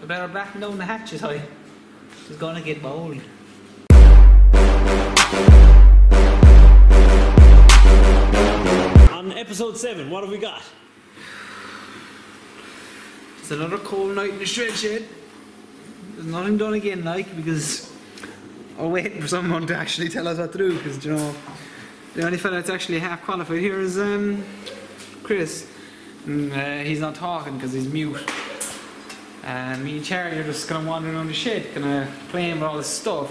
I better batten down the hatches high. It's gonna get bold. On episode 7, what have we got? It's another cold night in the shred shed. There's nothing done again, like, because we're waiting for someone to actually tell us what to do, because, you know, the only fella that's actually half qualified here is Chris. And he's not talking because he's mute. And me and Charlie are just kind of wandering around the shed, kind of playing with all this stuff.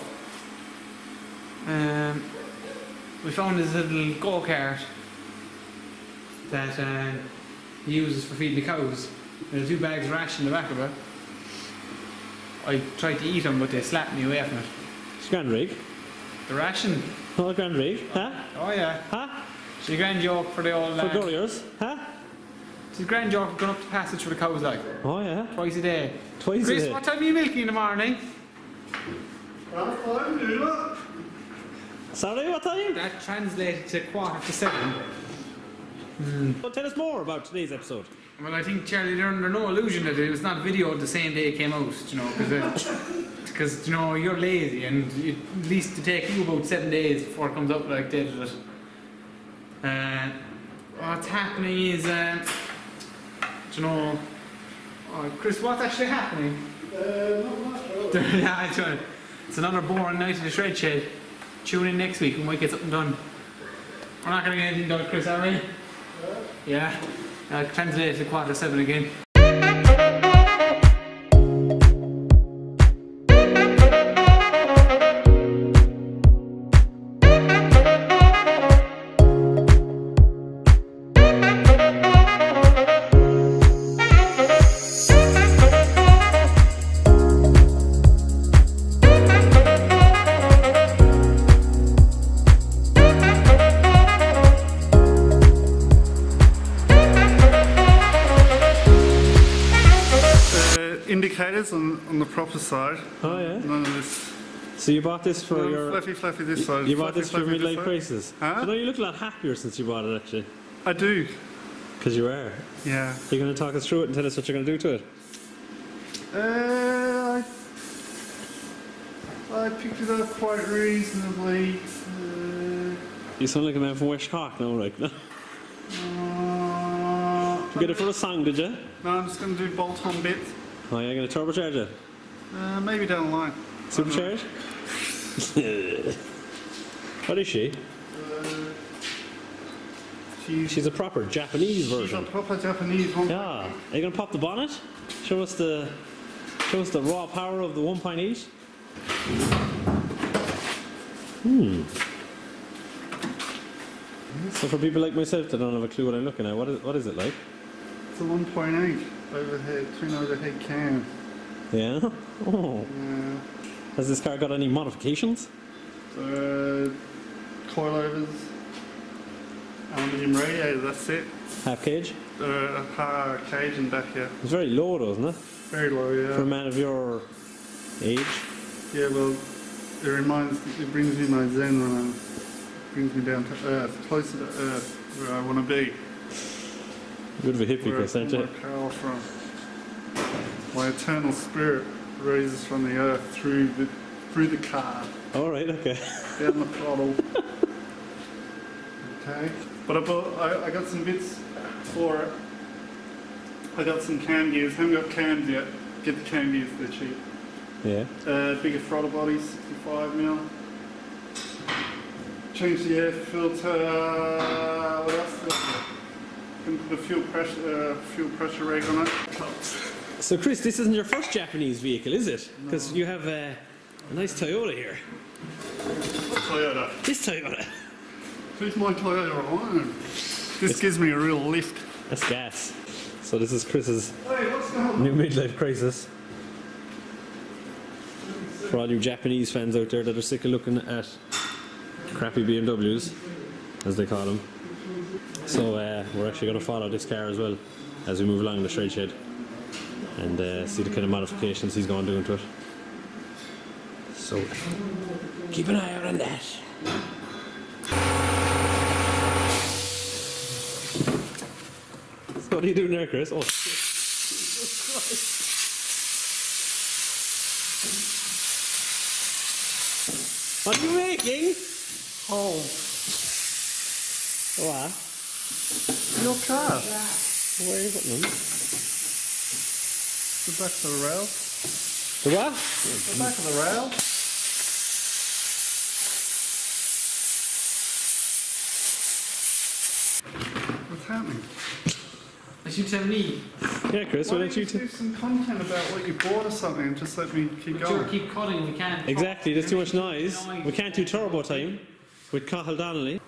We found this little go-kart that he uses for feeding the cows. There's 2 bags of ration in the back of it. I tried to eat them, but they slapped me away from it. It's Grand Rig. The ration. Oh, Grand Rig, huh? Oh yeah. Huh? It's a grand joke for the old... For Gurriers, huh? It's a grand joke for going up the passage for the cows, like. Oh yeah. Twice a day. Twice Chris, a day. what time are you milking in the morning? Sorry, what time? That translated to 7:15. Well, tell us more about today's episode. Well, I think, Charlie, they're under no illusion that it was not videoed the same day it came out, you know, because you know, you're lazy, and at least to take you about 7 days before it comes up like they did it. What's happening is, you know, Chris, what's actually happening? Yeah, it's another boring night in the shred shed. Tune in next week, we might get something done. We're not going to get anything done, Chris, are we? Yeah. Translate to 7:15 again. Indicators on the proper side. Oh yeah. None of this. So you bought this for your... Fluffy this side. You bought this for midlife crisis? Huh? But no, you look a lot happier since you bought it, actually. I do. Because you are. Yeah. You're going to talk us through it and tell us what you're going to do to it? I picked it up quite reasonably. You sound like a man from West Cork now, right? No? You get it for a song, did you? No, I'm just going to do bolt-on bits. Oh, you're going to turbocharge it? Maybe down the line. Supercharge? What is she? She's a proper Japanese version. She's a proper Japanese one. Yeah. Are you going to pop the bonnet? Show us the raw power of the 1.8. So for people like myself that don't have a clue what I'm looking at, what is it like? It's a 1.8 overhead, twin overhead cam. Yeah? Oh. Yeah. Has this car got any modifications? Coilovers, aluminium radiator, that's it. Half cage? Half cage and back, yeah. It's very low though, isn't it? Very low, yeah. For a man of your age? Yeah, well, it brings me my zen when brings me down to earth, closer to earth, where I want to be. Good of a hippie, Chris, aren't you? Where I pull my power from. My eternal spirit rises from the earth through the car. All right, okay. Down the throttle. Okay. But I got some bits for it. I got some cam gears. Haven't got cams yet. Get the cam gears, they're cheap. Yeah. Bigger throttle body, 65mm. Change the air filter. What else? Can put a fuel pressure reg on it. So Chris, this isn't your first Japanese vehicle, is it? Because you have a nice Toyota here. What Toyota? This Toyota. Who's my Toyota alone? This gives me a real lift. That's gas. So this is Chris's new midlife crisis. For all you Japanese fans out there that are sick of looking at crappy BMWs, as they call them. So we're actually going to follow this car as well as we move along in the shred shed and see the kind of modifications he's going to do into it. So keep an eye out on that. So what are you doing there, Chris? Oh shit. What are you making? Oh, What? your car. Where are you putting them? The back of the rail. The what? The back of the rail. What's happening? I should tell me. Yeah, Chris, why don't you do some content about what you bought or something and just let me keep But sure, going? keep cutting, we can't. Exactly, there's too much noise. We can't do turbo time with Cathal Donnelly.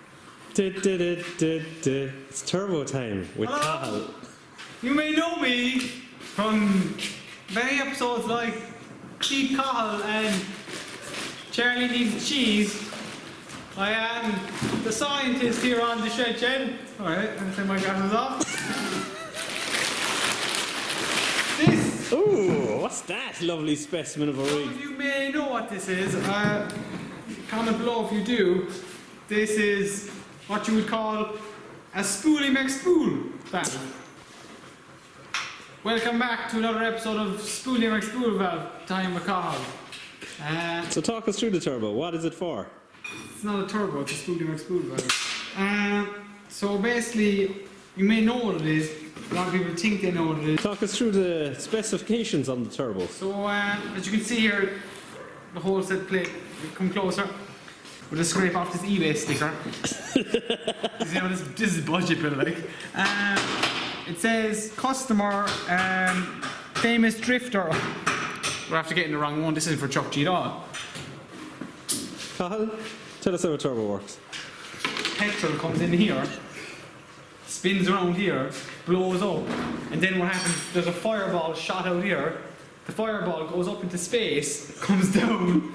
It's turbo time with Cathal. You may know me from many episodes like Keith Cathal and Charlie Needs Cheese. I am the scientist here on the shed. Alright, I'm going to take my glasses off. This, Ooh, what's that lovely specimen of a some rig? of you may know what this is. Comment below if you do. This is what you would call a spoolie McSpool valve. Welcome back to another episode of Spoolie McSpool Valve Time with Cathal. So talk us through the turbo. What is it for? It's not a turbo, it's a spoolie McSpool valve. So basically, you may know what it is. A lot of people think they know what it is. Talk us through the specifications on the turbo. So as you can see here, the whole set plate. Come closer. We'll just scrape off this eBay sticker. You know, this is budget build like. It says customer famous drifter. We're after getting the wrong one. This isn't for Chuck G at all. Cathal, tell us how a turbo works. Petrol comes in here, spins around here, blows up, and then what happens, there's a fireball shot out here. The fireball goes up into space, comes down,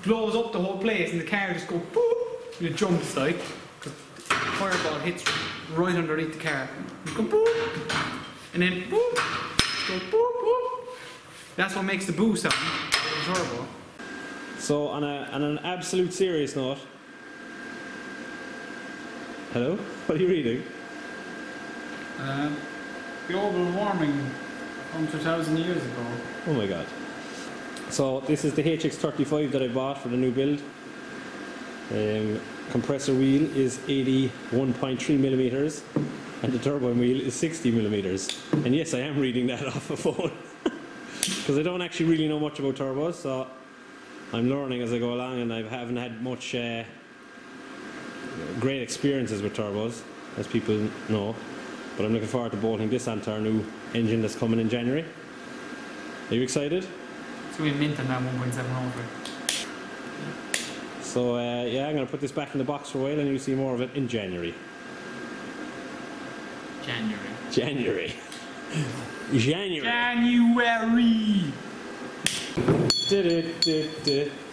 blows up the whole place, and the car just goes boop, and it jumps like, because the fireball hits right underneath the car. It goes boop, and then boop, it goes boop, boop. That's what makes the boo sound, the turbo. So on an absolute serious note, hello? What are you reading? Global warming 100,000 years ago. Oh my god. So this is the HX35 that I bought for the new build. Compressor wheel is 81.3 millimeters and the turbine wheel is 60 millimeters. And yes, I am reading that off a phone. Because I don't actually really know much about turbos, so I'm learning as I go along, and I haven't had much great experiences with turbos, as people know. But I'm looking forward to bolting this onto our new engine that's coming in January. Are you excited? It's going to be mint on that 1.7 over. So yeah, I'm going to put this back in the box for a while, and you'll see more of it in January. January.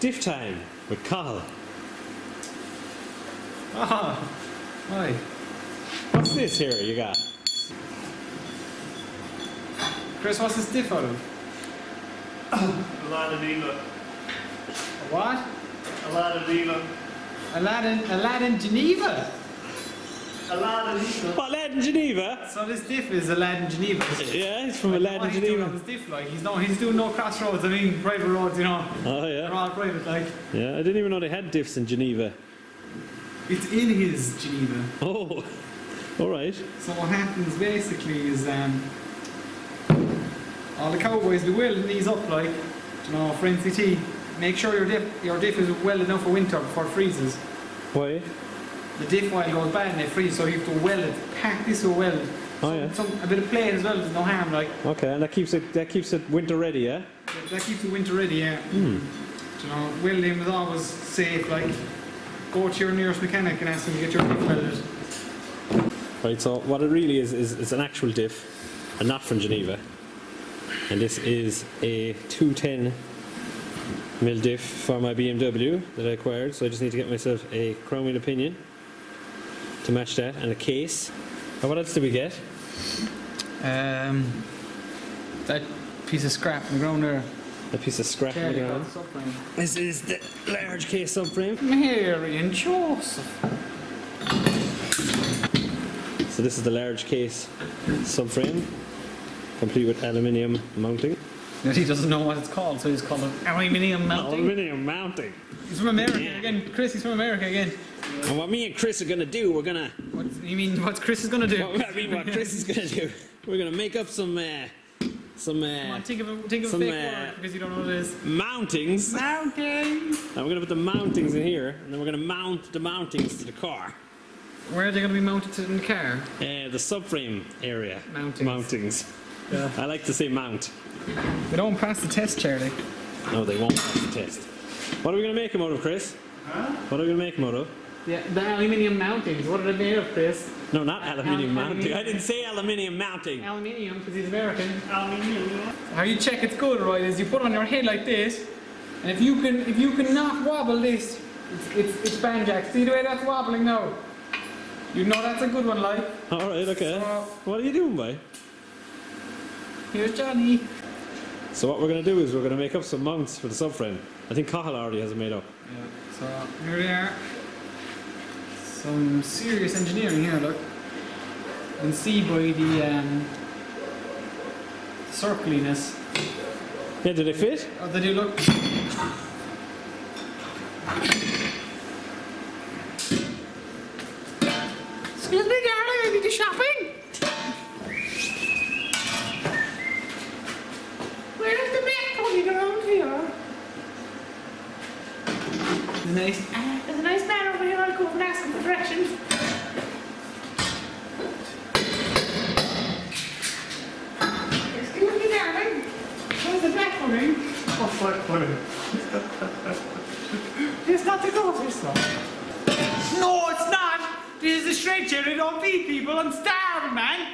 Diff time with Cathal. Ah, right. What's this here you got? Chris, what's this diff out of? Aladdin Eva. A what? Aladdin Eva. Aladdin Geneva. Aladdin Eva. What, Aladdin Geneva? So this diff is Aladdin Geneva. Yeah, he's from Aladdin He's doing Geneva. on this diff, like he's doing no crossroads. I mean, private roads, you know. Oh They're yeah. all private, like. Yeah, I didn't even know they had diffs in Geneva. It's in his Geneva. Oh, alright. So what happens basically is all the cowboys be welding these up, like, you know, for NCT. Make sure your diff is welded enough for winter before it freezes. Why? The diff oil goes bad and it freezes, so you have to weld it. Pack this with weld. Oh yeah. A bit of plate as well, there's no harm, like. Okay, and that keeps it winter ready, yeah? That keeps the winter ready, yeah. You know, welding is always safe, like. Go to your nearest mechanic and ask them to get your diff welded. Right, so what it really is an actual diff, and not from Geneva. And this is a 210 mil diff for my BMW that I acquired, so I just need to get myself a chrome wheel pinion to match that, and a case. And what else did we get? That piece of scrap in the ground there. A piece of scrap in the ground. This is the large case subframe. Mary and Joseph. So this is the large case subframe, complete with aluminium mounting. That he doesn't know what it's called, so he's called it aluminium mounting. Aluminium mounting. He's from America again. Chris, he's from America again. And what me and Chris are gonna do, we're gonna... You mean what Chris is gonna do? What Chris is gonna do, we're gonna make up some Come on, think of a fake word, because you don't know what it is. mountings. Mountings! And we're gonna put the mountings in here, and then we're gonna mount the mountings to the car. Where are they gonna be mounted to in the car? The subframe area. Mountings. Yeah. I like to say mount. They don't pass the test, Charlie. No, they won't pass the test. What are we gonna make them out of, Chris? Huh? What are we gonna make them out of? Yeah, the aluminium mountings. What are they made of, Chris? No, not aluminium mounting. Aluminium. I didn't say aluminium mounting. Aluminium, because he's American. Aluminium. How you check it's good, right, is you put it on your head like this, and if you can not wobble this, it's banjack. See the way that's wobbling now? You know that's a good one, like. Alright, okay. So, What are you doing, boy? here's Johnny. So what we're going to do is we're going to make up some mounts for the subframe. I think Cathal already has it made up. Yeah, so here they are. Some serious engineering here, look. You can see by the circliness. Yeah, do they fit? Oh, they do look. Excuse me, darling, I need you shopping. Where's the back coming around here? There's a nice man over here. I'll go and ask him for directions. Excuse me, darling. Where's the back coming? What's that funny? It's not the grocery store. No, it's not. This is a straight chair. They don't feed people. I'm starving, man.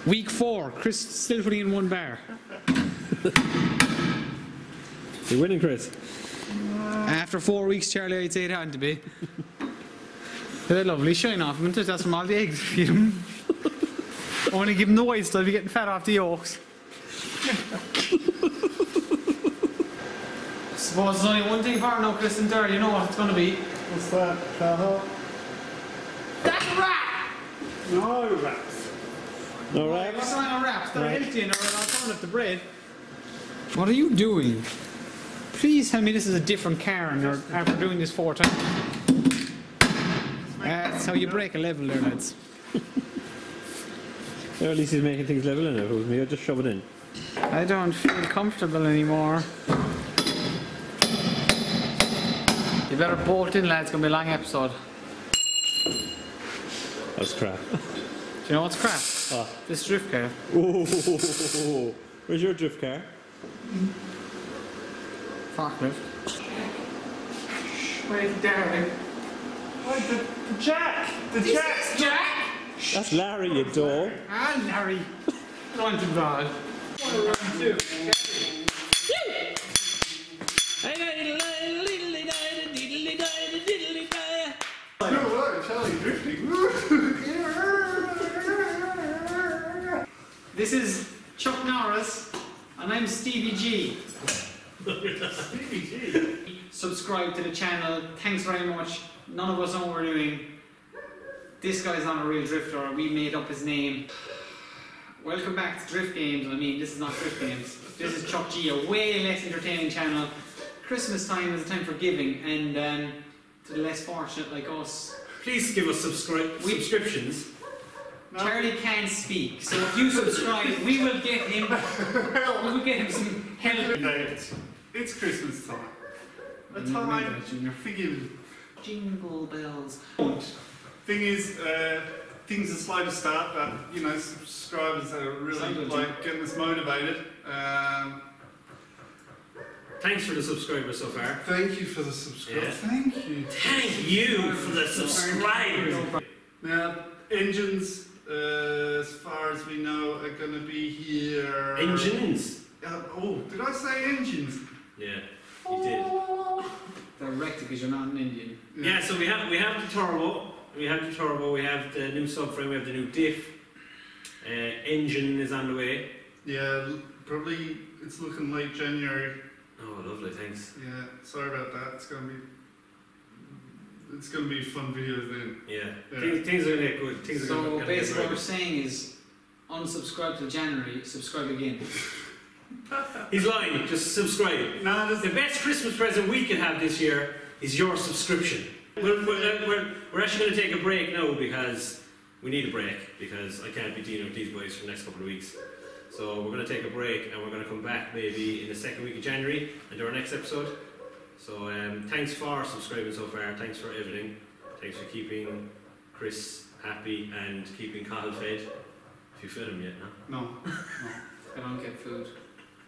Week 4. Chris still putting in 1 bar. You're winning, Chris. After 4 weeks, Charlie, I'd say it had to be. They're lovely. Shine off them. That's from all the eggs we feed them. Only give them the whites, they'll be getting fat off the yolks. Suppose there's only one thing for now, Chris and Terry. You know what it's going to be. What's that, Cathal? That's a wrap! No wraps. No What's wraps? on a wraps? They're healthy and they're an alternative to bread. What are you doing? Please tell me this is a different car and you're after doing this 4 times. That's how you break a level there, lads. Or at least he's making things level in it. If it was me, I'd just shove it in. I don't feel comfortable anymore. You better bolt in, lads. It's going to be a long episode. That's crap. Do you know what's crap? Oh. This drift car. Oh, where's your drift car? Forklift. Wait, darling. Wait, the jack! The jack! This Jack! That's Larry, you dog. Ah, Larry. Not too bad. No way, Charlie drifting. This is Chuck Norris, and I'm Stevie G. Stevie G. Subscribe to the channel. Thanks very much. None of us know what we're doing. This guy's not a real drifter. We made up his name. Welcome back to Drift Games. I mean, this is not Drift Games. This is Chuck G, a way less entertaining channel. Christmas time is a time for giving, and to the less fortunate like us, Please give us subscriptions. Charlie can't speak, so if you subscribe, we will get him. We will get him some help. It's Christmas time. A time for giving. Jingle bells. Thing is, things are slow to start, but you know, subscribers are really like getting us motivated. Thanks for the subscribers so far. Thank you for the subscribe. Yeah. Thank you. Thank you for the subscribers. Now, engines, as far as we know, are going to be here. Engines. Oh, did I say engines? Yeah, you did. Direct because you're not an Indian. Yeah, so we have the turbo. We have the new subframe. We have the new diff. Engine is on the way. Yeah, probably it's looking late January. Oh, lovely, thanks. Yeah, sorry about that. It's gonna be a fun video then. Yeah, Yeah. Things are gonna get good. Things are gonna So get basically, what good. we're saying is, unsubscribe till January, subscribe again. He's lying, just subscribe. Nah, The best Christmas present we can have this year is your subscription. We're actually going to take a break now because we need a break because I can't be dealing with these boys for the next couple of weeks. So we're going to take a break and we're going to come back maybe in the second week of January and do our next episode. So thanks for subscribing so far, thanks for everything. Thanks for keeping Chris happy and keeping Cathal fed. If you fed him yet, no? No. I don't get food.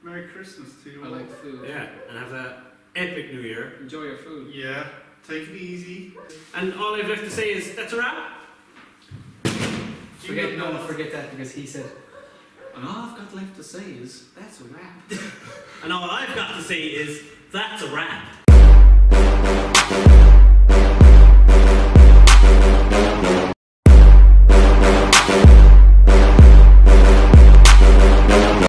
Merry Christmas to you I all. like food. Yeah, and have an epic New Year. Enjoy your food. Yeah, take it easy. And all I've left to say is that's a wrap. Forget that because he said, and all I've got left to say is, that's a wrap. And all I've got to say is that's a wrap.